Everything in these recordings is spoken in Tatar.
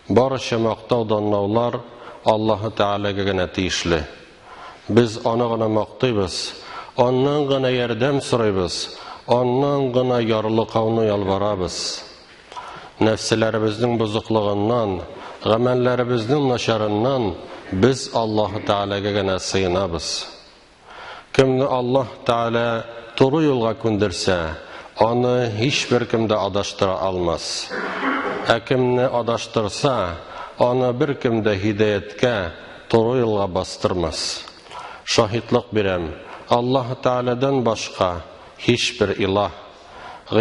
Barcha maqtov-danlovlar Alloh taolaga gina tiyishli. Biz uni gina maqtaymiz, ondan gina yordam so'raymiz, ondan gina yorliqovni yolvoramiz. Nafslarimizning buzuqligidan, amallarimizning nasharidan biz Alloh taolaga gina sığınamiz. Kimni Alloh taola to'g'ri yo'lga ko'ndirsa, onu hech bir kimda adashtira olmas. Kimni adashtirsa, onu bir kimda hidoyatga, to'g'ri yo'lga bostirmas. Shahidlik berem, Alloh taoladan boshqa hech bir iloh,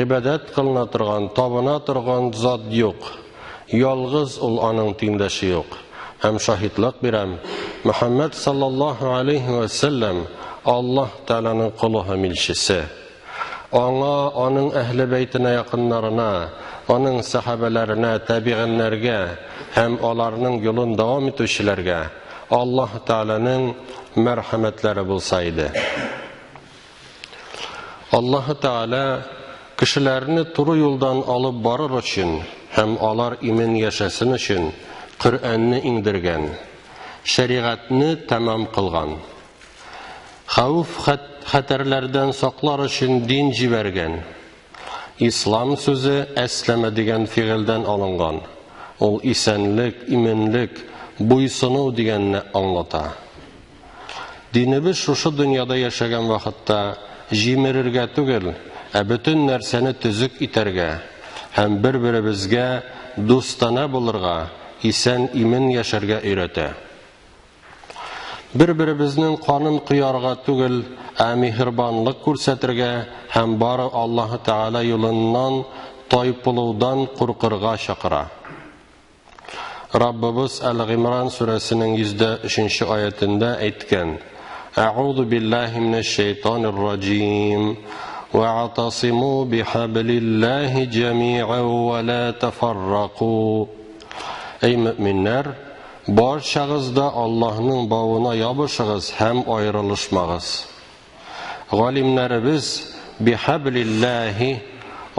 ibodat qilina turgan, tobina turgan zot yo'q. Yolg'iz ul aning tengdoshi yo'q. Ham shahidlik berem, Muhammad sallallohu alayhi va sallam Alloh taolaning quli ham elchisi. Ona, onun ehli beytine yakınlarına, onun sahabelerine, tabi'inlerge, hem onlarının yolun devam etişlerge Allah Teala'nın merhametleri bulsaydı. Allah Teala kişilerini turu yoldan alıp barır için, hem onlar iman yaşasın için Kur'an'ını indirgen, şeriatını tamam kılgan. Xavf xatarlardan saqlar için din jibergen. İslam sözü əsleme degan fiilden alıngan. Ol isenlik, iminlik, buysunu deganni anlata. Dinimiz şuşu dünyada yaşagan vaqtda jimirirge tugil, bütün narsani tüzük iterge, hem bir-birimizga dostana bulurga, isen imin yaşarga öyrete. Bir-birimizning qonun qiyarga tugil, mehribanlik ko'rsatirga ham bari Alloh taolo yo'lidan toypuluvdan qo'rqirga chaqira. Rabbimiz Al-Imron surasining 103-oyatida aytgan: A'udhu billahi minash shaytonir rojim. Wa'tasimu bihablillahi jami'an wa la tafarraqu. Ey müminler, barchag'izda Allohning bog'una yopishig'iz ham ayrılışmag'iz. G'olimlarimiz bihablillahi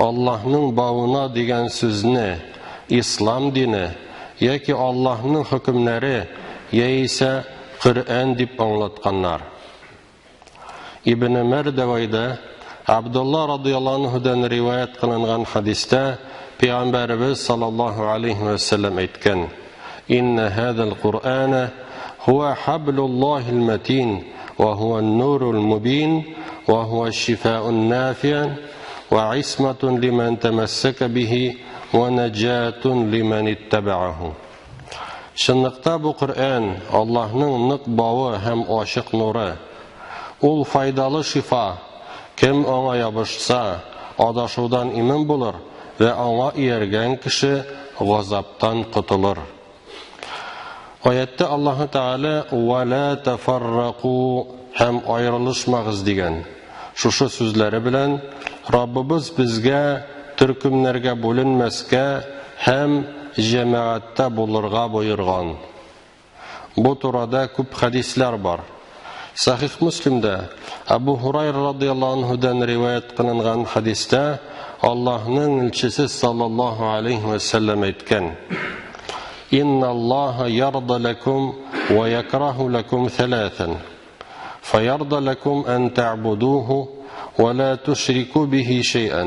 Allohning bog'una degan so'zni islom dini yoki Allohning hukmlari yoki Qur'on deb anglatganlar. Ibn Mardavayda Abdullah radhiyallohu anhudan rivoyat qilingan hadisda Peygamberimiz sallallohu alayhi va sallam aytgan: إن هذا القرآن هو حبل الله المتين وهو النور المبين وهو الشفاء النافع وعصمة لمن تمسك به ونجاة لمن اتبعه. Şınlıqta bu Qur'an Allah'ın nıq bağı hem aşık nuru. Ol faydalı şifa. Kim ona yapışsa adaşudan imin bulur ve ona ergen kişi gazaptan qutulur. Ayette Allah Teala ve la teferraku hem ayrılışmağız degan. Şuşu sözleri bilen Rabbimiz bizge türkümlerge bölünmeske hem cemaatte bulurga buyurgan. Bu turada küp hadisler var. Sahih Müslim'de Abu Hurayra radıyallahu anhudan rivayet kılınan hadiste Allah'ın elçisi sallallahu aleyhi ve sellem etken: إن الله يرضى لكم ويكره لكم ثلاثا فيرضى لكم أن تعبدوه ولا تشركوا به شيئا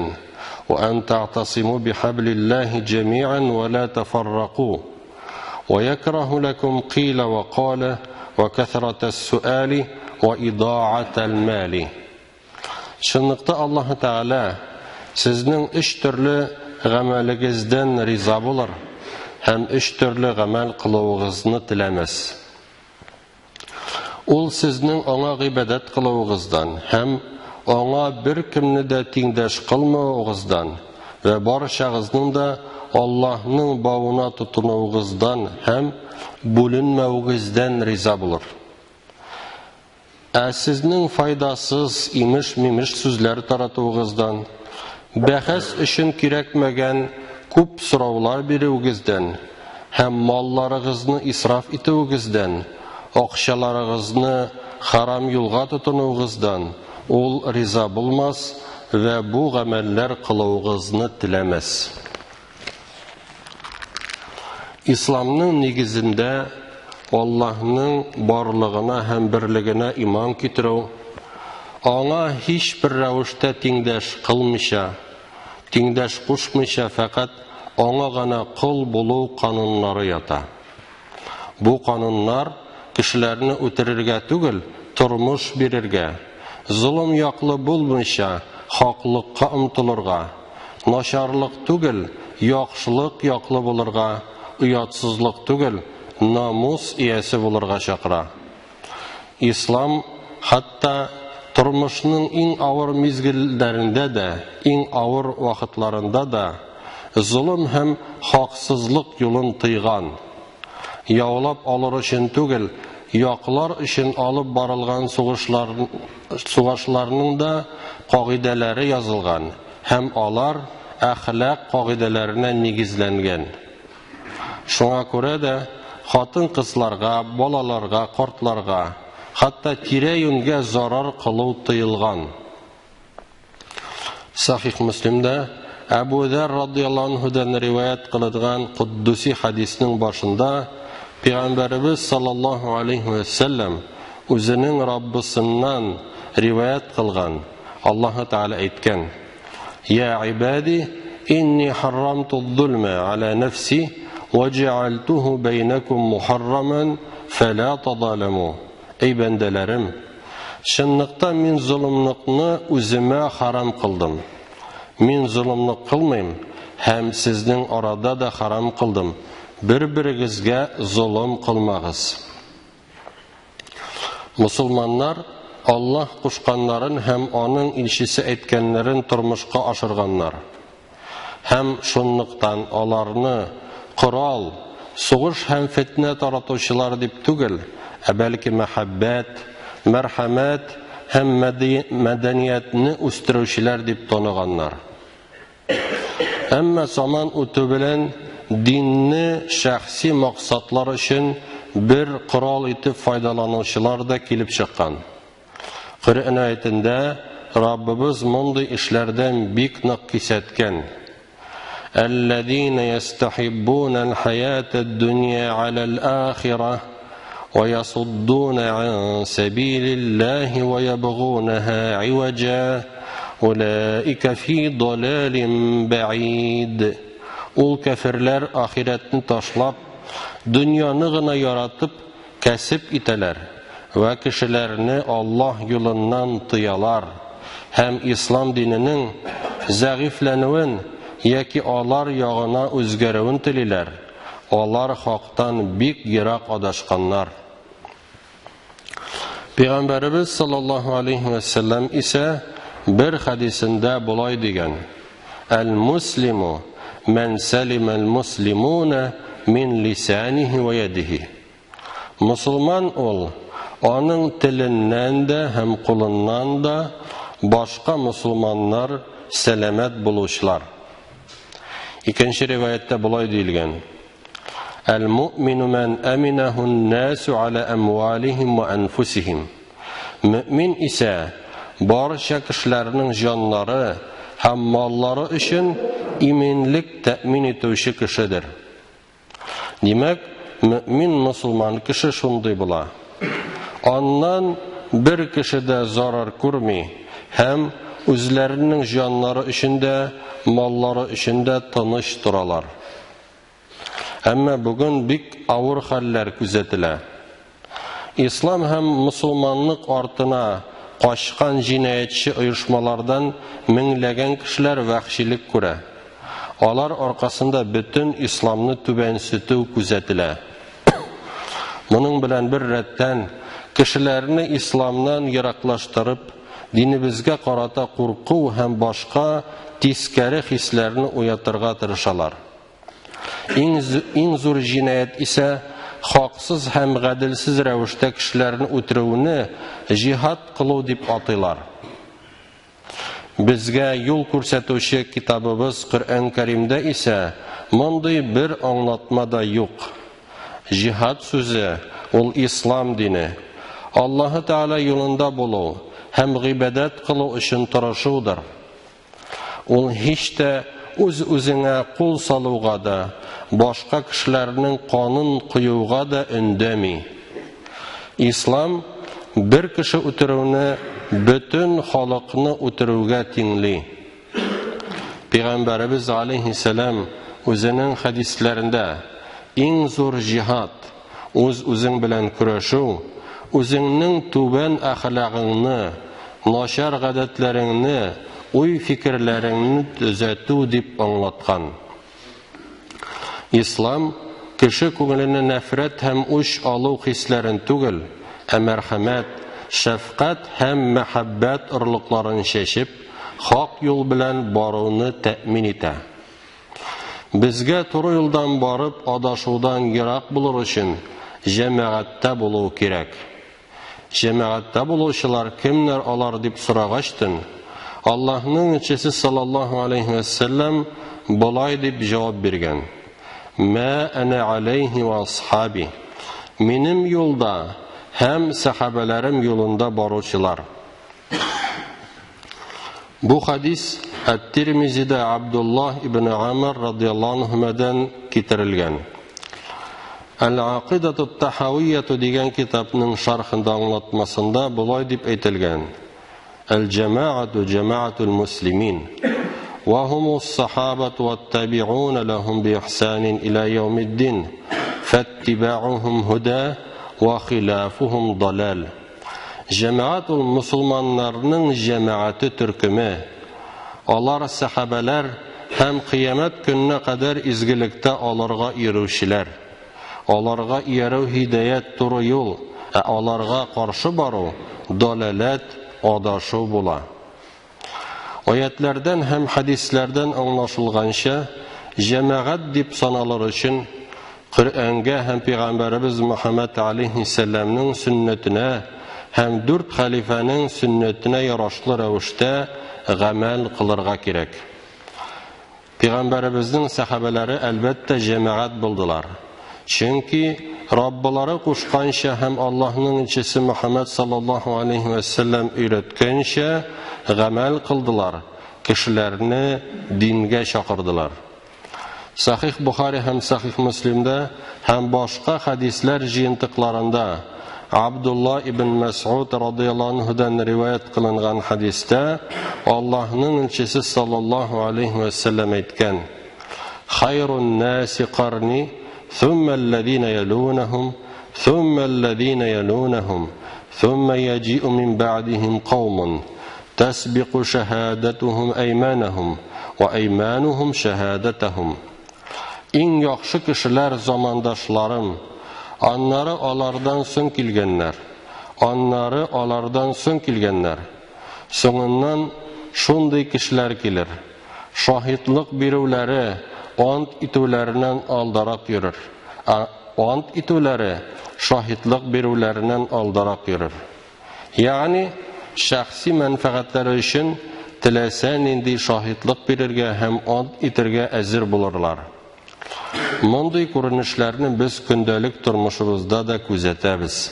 وأن تعتصموا بحبل الله جميعا ولا تفرقوا ويكره لكم قيل وقال وكثرة السؤال وإضاعة المال. Şınlıqta Allah Teala sizning üç türlü gameligizden riza bulur. Hem üç türlü amel kılığınızı tilemez. Ol sizning ona ibadat kılığınızdan hem ona bir kimni de tengdaş kılmağınızdan ve barchag'izning da Allah'ның bağına tutunuvunuzdan hem bölünmevunuzdan riza bulur. Sizning faydasız imish sözler taratuvunuzdan, bahs için kerakmagan ko'p so'rovlar beruvingizdan hem mallarınızı israf etuvingizdan, aqshalaringizni haram yo'lga tutunuvingizdan ol riza bo'lmas ve bu ameller kıluvunuzunu tilemez. İslamның нигезендә Аллаһның барлыгына һәм берлегенә иман китерү, аңа һичбер рәвештә тиңдәш кылмыйча, тиңдәш кушмыйча фақат аңа гына кул булу кануннары ята. Бу кануннар кешеләрне үтерергә түгел, тормыш бирергә, зулым яклы булмыйча, хаклыкка омтылырга, начарлык түгел, яхшылык яклы булырга, уятсызлык түгел, намус иясе булырга чакыра. Ислам хатта тормышның иң авыр мизгелләрендә дә, иң авыр вакытларында да зулым һәм хаксызлык юлын тыйган. Яулап алыр өчен түгел, яклар өчен алып барылган сугышларның да кагыйдәләре язылган һәм алар әхлак кагыйдәләренә нигезләнгән. Шуңа күрә дә хатын-кызларга, балаларга, картларга, хатта тирә-юньгә зарар кылу тыелган. Сахих Муслимдә Әбу Зәр радиллаһу анһудан риваят кылынган Куддуси хадисның башында Пәйгамбәрбез саллаллаһу алейхи ва саллям үзенең Раббысыннан риваят кылган. Аллаһ Тәгалә әйткән: "Я ибади, инни харрамту az-zulma ala nafsi wa ja'altuhu baynakum muharraman fala tadalamu." Ey бәндәләрем, чынлыкта мин зулымлыкны үземә харам кылдым. Мин зулымлык кылмыйм һәм сезнең арада да харам кылдым. Бер-берегезгә зулым кылмагыз. Мусулманнар Аллаһ кушканнарын һәм аның илчесе әйткәннәрен тормышка ашырганнар. Һәм шунлыктан аларны корал, сугыш һәм фитнә таратучылар дип түгел, бәлки мәхәббәт, мәрхәмәт һәм мәдәниятне үстерүчеләр дип таныганнар. Әмма заман үтү белән динне шәхси максатлар өчен бер корал итеп файдаланучылар да килеп чыккан. Коръән аятында Раббыбыз мондый эшләрдән бик нык кисәткән. Аллазина ястахиббуна алхаята ад-дунья ала ал-ахирah ва ясуддуна ан сабилиллахи ва ябгунаха иваджа улаика фи далалин баид. Ул кафирләр ахиратны ташлап, дөньяны гына яратып кәсеп итәләр ва кешеләрне Аллаһ юлыннан тыялар һәм ислам диненең зәгыйфләнүен яки алар ягына үзгәрүен телиләр. Алар хактан бик ерак адашканнар. Пәйгамбәрбез саллаллаһу алейхи ва саллям исә бер хадисендә булай дигән: "Ал-муслиму ман салима ал-муслимуна мин лисаниhi ва ядиhi." Мусулман ул аның теленнән дә һәм кулыннан да башка мусулманнар сәламәт булучылар. Икенче риваятта булай диелгән: "Ал-муъмину ман аминаху ан-насу ала амвалихим ва анфусихим." Мөмин исә барча кешеләрнең җаннары һәм маллары өчен иминлек тәэмин итүче кешедер. Димәк, мөмин мусулман кеше шундый була. Аннан бер кеше дә зарар күрми һәм үзләренең җаннары өчен дә, маллары өчен дә тыныч торалар. Әмма бүген бик авыр хәлләр күзәтелә. Ислам һәм мусулманлык артына качкан җинаятьче оешмалардан меңләгән кешеләр вахшилек күрә. Алар аркасында бөтен исламны түбәнсетү күзәтелә. Моның белән бер рәттән кешеләрне исламнан ераклаштырып, динебезгә карата курку һәм башка тискәре хисләрне уятырга тырышалар. Иң зур җинаят исә хаксыз һәм гаделсез рәвештә кешеләрне үтерүне җихад кылу дип атыйлар. Безгә юл күрсәтүче китабыбыз Коръән Кәримдә исә мондый бер аңлатма да юк. Җихад сүзе ул ислам дине, Аллаһ Тәгалә юлында булу һәм гыйбадәт кылу өчен тырышудыр. Ул һич тә үз-үзеңә кул салуга да, башка кешеләрнең канын куюга да өндәми. Ислам бер кеше үтерүне бөтен халыкны үтерүгә тиңли. Пәйгамбәрбез алейһиссалам үзенең хадисләрендә иң зур җихад, үз-үзең белән көрәшү, үзеңнең түбән әхлагыңны, начар гадәтләреңне, уй-фикерләреңне төзәтү дип аңлаткан. Ислам кеше күңеленә нәфрәт һәм үч алу хисләрен түгел, ә мәрхәмәт, шәфкать һәм мәхәббәт орлыкларын чәчеп, хак юл белән баруны тәэмин итә. Безгә туры юлдан барып, адашудан ерак булыр өчен җәмәгатьтә булу кирәк. Җәмәгатьтә булучылар кемнәр алар дип сорагачтын, Аллаһның элчесе саллаллаһу алейһи ва саллям булай дип җавап биргән: "Ма ана алейһи ва асхаби." Минем юлда һәм сахабаларым юлында баручылар. Бу хадис Ат-Тирмизидә Абдуллах ибн Амр радиллаһу анһудан китерелгән. Ал-Акидату ат-Тахавиyyah дигән китапның шархында аңлатмасында булай дип әйтелгән: "Ал-Җамаату җамаатул муслимин, ва хумус сахабату ват-таби'ун лахум би-ихсанин иля яумид-дин, фаттиба'ухум худа ва хилафухум далал." Җамаатул мусулманнарның җамааты төркеме, алар сахабалар һәм кыямәт көненә кадәр изгелектә аларга иярүчеләр. Аларга иярү һидаят туры юл, ә аларга каршы бару далалат, адашу була. Аятләрдән һәм хадисләрдән аңлашылганча, җәмәгать дип саналыр өчен Коръәнгә һәм Пәйгамбәрбез Мөхәммәд алейһиссаламның сөннәтенә һәм 4 халифаның сөннәтенә ярашлы рәвештә гамәл кылырга кирәк. Пәйгамбәрбезнең сахабалары әлбәттә җәмәгать булдылар. Чөнки Раббылары кушканча һәм Аллаһның элчесе Мөхәммәд саллаллаһу алейһи ва саллям өйрәткәнчә гамәл кылдылар, кешеләрне дингә чакырдылар. Сахих Бухари һәм Сахих Муслимдә һәм башка хадисләр җыентыкларында Абдулла ибн Мас'уд радиллаһу анһудан риваят кылынган хадистә Аллаһның элчесе саллаллаһу алейһи ва саллям әйткән: "Хайрун наси qarni, thumma alladhina yalunhum, thumma alladhina yalunhum, thumma yaji'u min ba'dihim qaumun tasbiqu shahadatuhum aymanahum wa aymanuhum shahadatahum." Иң яхшы кешеләр замандашларым, аннары алардан соң килгәннәр, аннары алардан соң килгәннәр. Соңыннан шундый кешеләр килер. Шаһидлык бирүләре ант итүләреннән алдарак йөрер. Ант итүләре шаһидлык бирүләреннән алдарак йөрер. Ягъни шәхси мәнфәгатьләре өчен теләсә нинди шаһидлык бирергә һәм ант итәргә әзер булырлар. Мондый күренешләрне без көндәлек тормышыбызда да күзәтәбез.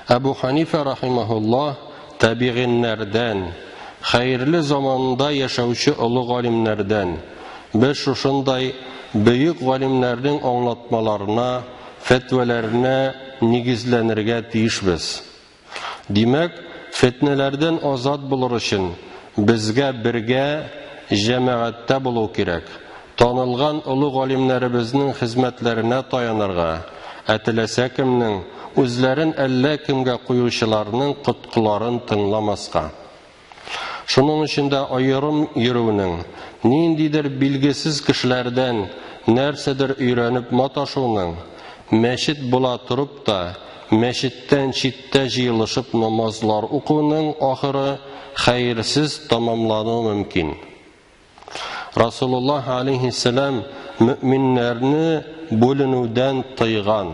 Абу Ханифа рахимахуллаһ табигиннәрдән, хәерле заманда яшәүче олы галимнәрдән, без шушындай бөек галимнәрнең аңлатмаларына, фәтвәләренә нигезләнергә тиешбез. Димәк, фитнәләрдән азат булыр өчен безгә бергә җәмәгатьтә булу кирәк. Танылган олы галимнәребезнең хезмәтләренә таянырга, теләсә кемнең үзләрен әллә кемгә куючыларның коткыларын тыңламаска. Шуның өчен дә аерым йөрүнең, ниндидер билгесез кешеләрдән нәрсәдер өйрәнеп маташуның, мәчет була торып та, мәчеттән читтә җыелышып намазлар укуның ахыры хәерсез тамамлану мөмкин. Расулуллаһ алейһиссалам мөэминнәрне бүленүдән тыйган.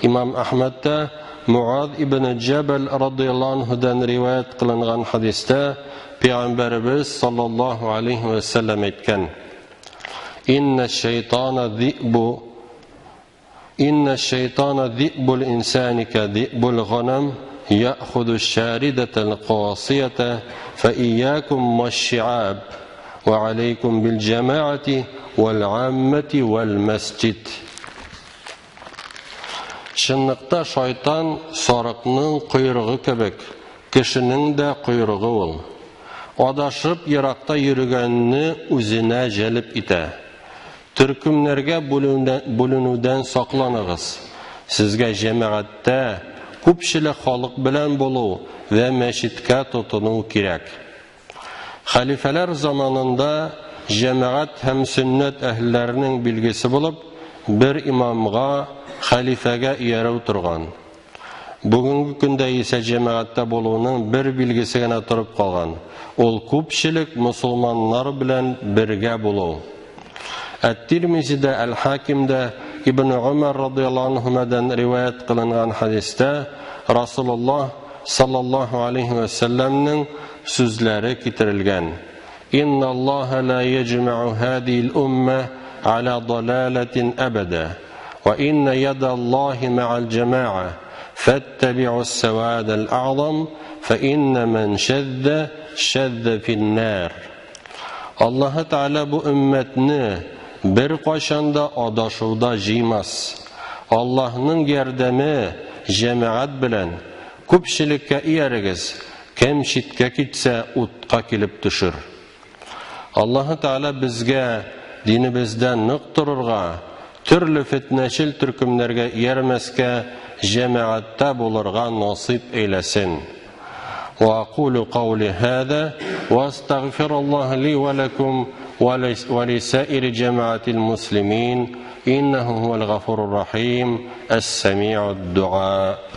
Имам Ахмадта Муаз ибн Джабал радиллаһу анһудан риваят кылынган хадистә Пәйгамбәрбез саллаллаһу алейһи ва саллям әйткән: "Инна шайтана dhi'bul insani ka dhi'bul ghanam ya'khudhu ash-sharidata al-qasiyata fa iyyakum wash-shi'ab وعليكم بالجماعة والعامة والمسجد. Шынлыкта шайтан сарыкның койрыгы кебек, кешенең дә койрыгы ул. Адашып еракта йөргәнне үзенә җәлеп итә. Төркемнәргә бүленүдән сакланыгыз. Сезгә җәмәгатьтә күпчелек халык белән булу вә мәчеткә тотыну кирәк. Халифалар заманында җәмәгать һәм сөннәт әһелләренең билгесе булып, бер имамга, халифәгә иярә торган. Бүгенге көндә исә җәмәгатьтә булуның бер билгесе генә торып калган. Ул күпчелек мусулманнар белән бергә булу. Ат-Тирмизидә, Ал-Хакимдә Ибн Умар радиллаһу анһумадан риваят кылынган хадистә Расулуллаһ саллаллаһу алейхи ва салламның сүзләре китерелгән. Инналлаһа ла яҗмә'у һадиһил умма аля далалатин абада ва инна ядаллаһи ма'ал җама'a фаттаби'ус савадал а'зам фа инна ман шадда шадда фин-нар. Аллаһ Тәгалә бу уммәтне бер кайчанда адашуда җыймас. Аллаһның ярдәме җәмәгать белән күпчелеккә иярегез. Кем читкә китсә утка килеп төшер. Аллаһ Тәгалә безгә динебездән нык торырга, төрле фитнәчел төркемнәргә иярмәскә, җәмәгатьтә булырга насыйп әйләсен. وأقول قولي هذا وأستغفر الله لي ولكم ولسائر جماعة المسلمين إنه هو الغفور الرحيم السميع الدعاء.